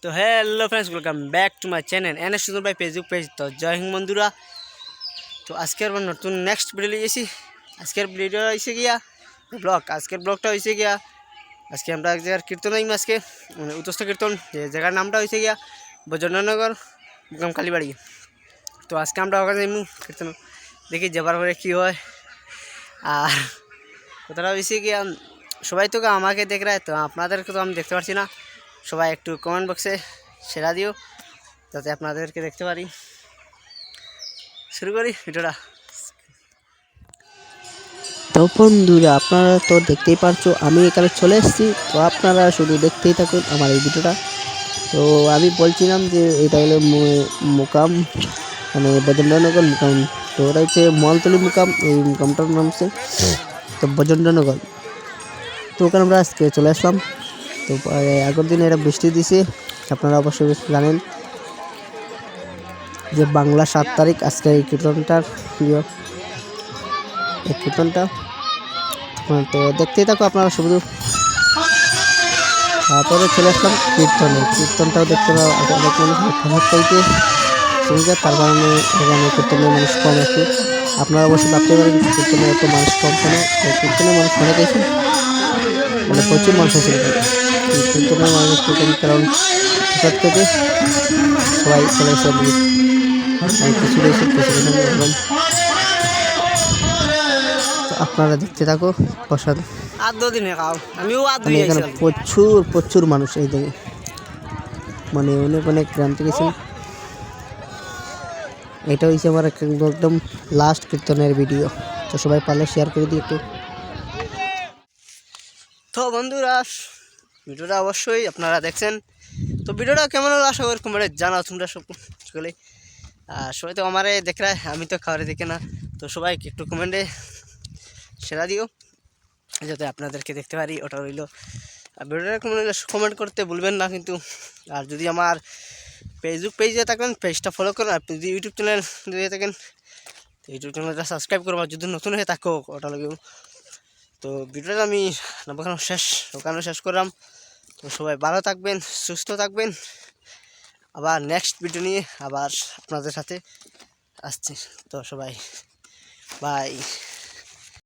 তো hello friends, welcome back to my channel NS সুন্দর ভাই ফেসবুক পেজ। তো জয় হিন্দ বন্ধুরা। তো আজকে আবার নতুন নেক্সট ভিডিও নিয়ে এসেছি। আজকের ভিডিও হয়েছে গিয়া ব্লগ। আজকের ব্লগটা হয়েছে গিয়া আজকে আমরা এক জায়গার কীর্তন আইম আজকে, মানে উত্তস্ত কীর্তন। যে জায়গার নামটা হয়েছে গিয়া বজননগর মুকাম কালীবাড়ি। তো আজকে আমরা ওখানে যাইমু কীর্তন, দেখি যাবার পরে কী হয়। আর কথাটা হয়েছে গিয়া সবাই তো আমাকে দেখ রায়, তো আপনাদেরকে তো আমি দেখতে পারছি না। সবাই একটু কমেন্ট বক্সে সেরা দিও যাতে আপনাদেরকে দেখতে পারি। শুরু করি ভিডিওটা। তো বন্ধুরা, আপনারা তো দেখতেই পারছো আমি এখানে চলে এসেছি। তো আপনারা শুধু দেখতেই থাকুন আমার এই ভিডিওটা। তো আমি বলছিলাম যে এটা হলো মুকাম, মানে বজেন্দ্রনগর মুকাম। তো ওটা হচ্ছে মলতলি মুকাম, এই মুকামটার নাম হচ্ছে তো বজেন্দ্রনগর। তো ওখানে আমরা আজকে চলে আসলাম। তো আগের দিন এটা বৃষ্টি দিছে, আপনারা অবশ্যই জানেন যে বাংলা 7 তারিখ আজকে এই কীর্তনটার এই কীর্তনটা। তো দেখতেই থাকো আপনারা শুধু। তারপরে চলে আসলাম কীর্তনটাও দেখতে পাবো। অনেক মানুষ খাবার চাইতে শুনছে, তার কারণে এখানে কীর্তনের মানুষ কম একটু। আপনারা অবশ্যই ভাবতে পারেন কীর্তনে এত মানুষ কম কেন। কীর্তনের মানুষ অনেক আছে, মানে প্রচুর মানুষ আছে। কীর্তনের মানুষ একটু কম, কারণ প্রসাদ থেকে সবাই চলে এসে কিছু রয়েছে এবং আপনারা দেখতে থাকো প্রসাদ। আর দুদিনে খাও, আমিও আর দুই মানে এখানে আইসাল। প্রচুর মানুষ এই জায়গায়, মানে অনেক অনেক গ্রাম থেকে এসেছেন। এটা হচ্ছে আমার একদম লাস্ট কীর্তনের ভিডিও। তো সবাই পারলে শেয়ার করে দিই একটু। তো বন্ধুরা, ভিডিওটা অবশ্যই আপনারা দেখছেন। তো ভিডিওটা কেমন হলো আশা করি কমেন্টে জানাও তোমরা সকলে। আর সবাই তো আমারে দেখ রায়, আমি তো খাবারে দেখে না। তো সবাই একটু কমেন্টে সেরা দিও যাতে আপনাদেরকে দেখতে পারি, ওটা রইল। আর ভিডিওটা কেমন হলে কমেন্ট করতে ভুলবেন না কিন্তু। আর যদি আমার ফেসবুক পেজে থাকেন পেজটা ফলো করুন, আর যদি ইউটিউব চ্যানেল দিয়ে থাকেন তো ইউটিউব চ্যানেলটা সাবস্ক্রাইব করবো। যদি নতুন হয়ে থাকো ওটা লাগেও। তো ভিডিওটা আমি ওখানে শেষ করলাম। তো সবাই ভালো থাকবেন, সুস্থ থাকবেন। আবার নেক্সট ভিডিও নিয়ে আবার আপনাদের সাথে আসছি। তো সবাই বাই।